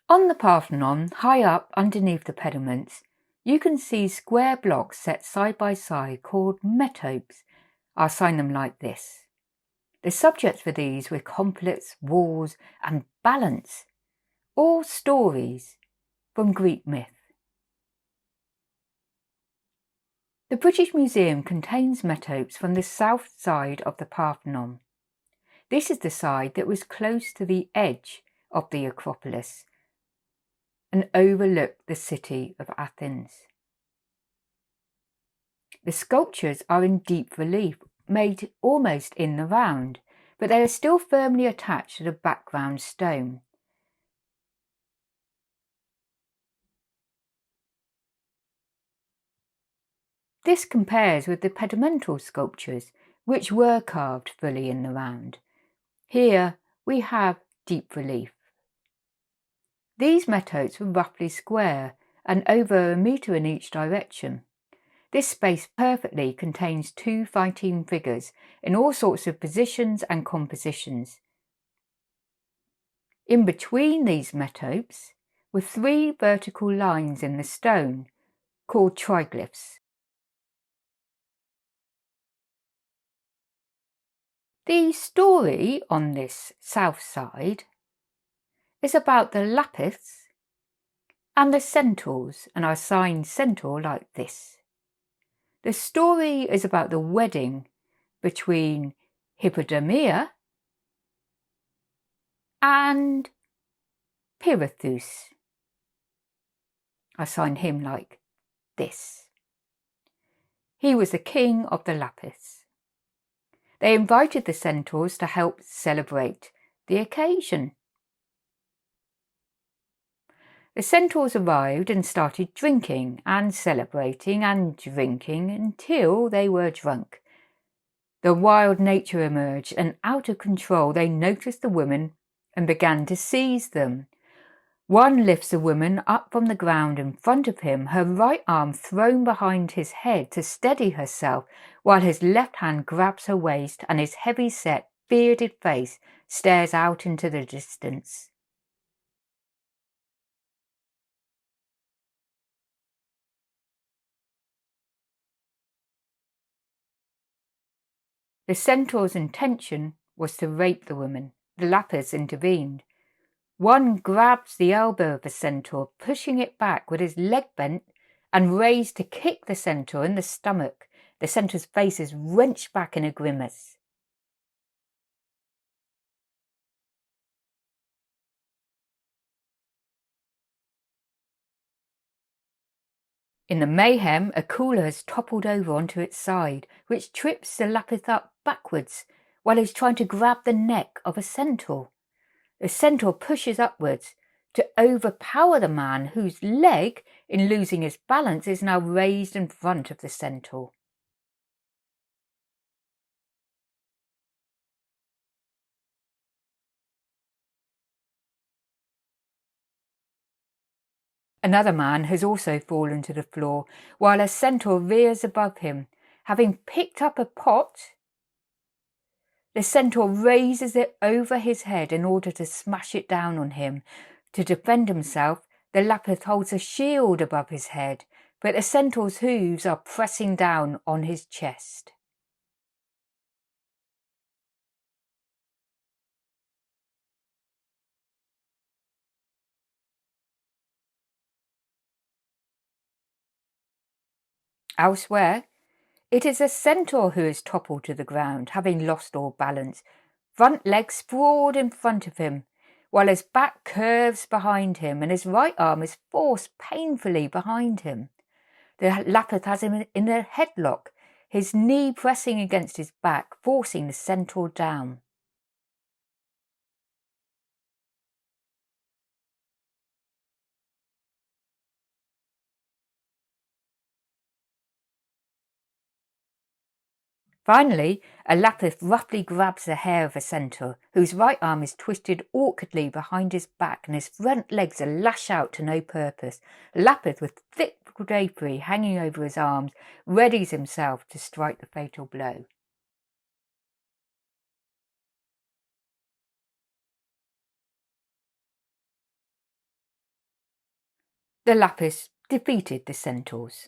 On the Parthenon, high up underneath the pediments, you can see square blocks set side by side called metopes. I'll sign them like this. The subjects for these were conflicts, wars, and balance, all stories from Greek myth. The British Museum contains metopes from the south side of the Parthenon. This is the side that was close to the edge of the Acropolis and overlooked the city of Athens. The sculptures are in deep relief, made almost in the round, but they are still firmly attached to the background stone. This compares with the pedimental sculptures, which were carved fully in the round. Here we have deep relief. These metopes were roughly square and over a metre in each direction. This space perfectly contains two fighting figures in all sorts of positions and compositions. In between these metopes were three vertical lines in the stone, called triglyphs. The story on this south side is about the lapiths and the centaurs, and I sign centaur like this. The story is about the wedding between Hippodamia and Pirithous. I sign him like this. He was the king of the lapiths. They invited the centaurs to help celebrate the occasion. The centaurs arrived and started drinking and celebrating and drinking until they were drunk. The wild nature emerged, and out of control they noticed the women and began to seize them. One lifts a woman up from the ground in front of him, her right arm thrown behind his head to steady herself, while his left hand grabs her waist and his heavy-set, bearded face stares out into the distance. The centaur's intention was to rape the woman. The lapiths intervened. One grabs the elbow of the centaur, pushing it back with his leg bent and raised to kick the centaur in the stomach. The centaur's face is wrenched back in a grimace. In the mayhem, a cooler has toppled over onto its side, which trips the lapith up backwards while he's trying to grab the neck of a centaur. The centaur pushes upwards to overpower the man, whose leg, in losing his balance, is now raised in front of the centaur. Another man has also fallen to the floor, while a centaur rears above him. Having picked up a pot, the centaur raises it over his head in order to smash it down on him. To defend himself, the lapith holds a shield above his head, but the centaur's hooves are pressing down on his chest. Elsewhere, it is a centaur who is toppled to the ground, having lost all balance. Front legs sprawled in front of him, while his back curves behind him and his right arm is forced painfully behind him. The lapith has him in a headlock, his knee pressing against his back, forcing the centaur down. Finally, a lapith roughly grabs the hair of a centaur, whose right arm is twisted awkwardly behind his back and his front legs are lashed out to no purpose. The lapith, with thick drapery hanging over his arms, readies himself to strike the fatal blow. The Lapis defeated the Centaurs.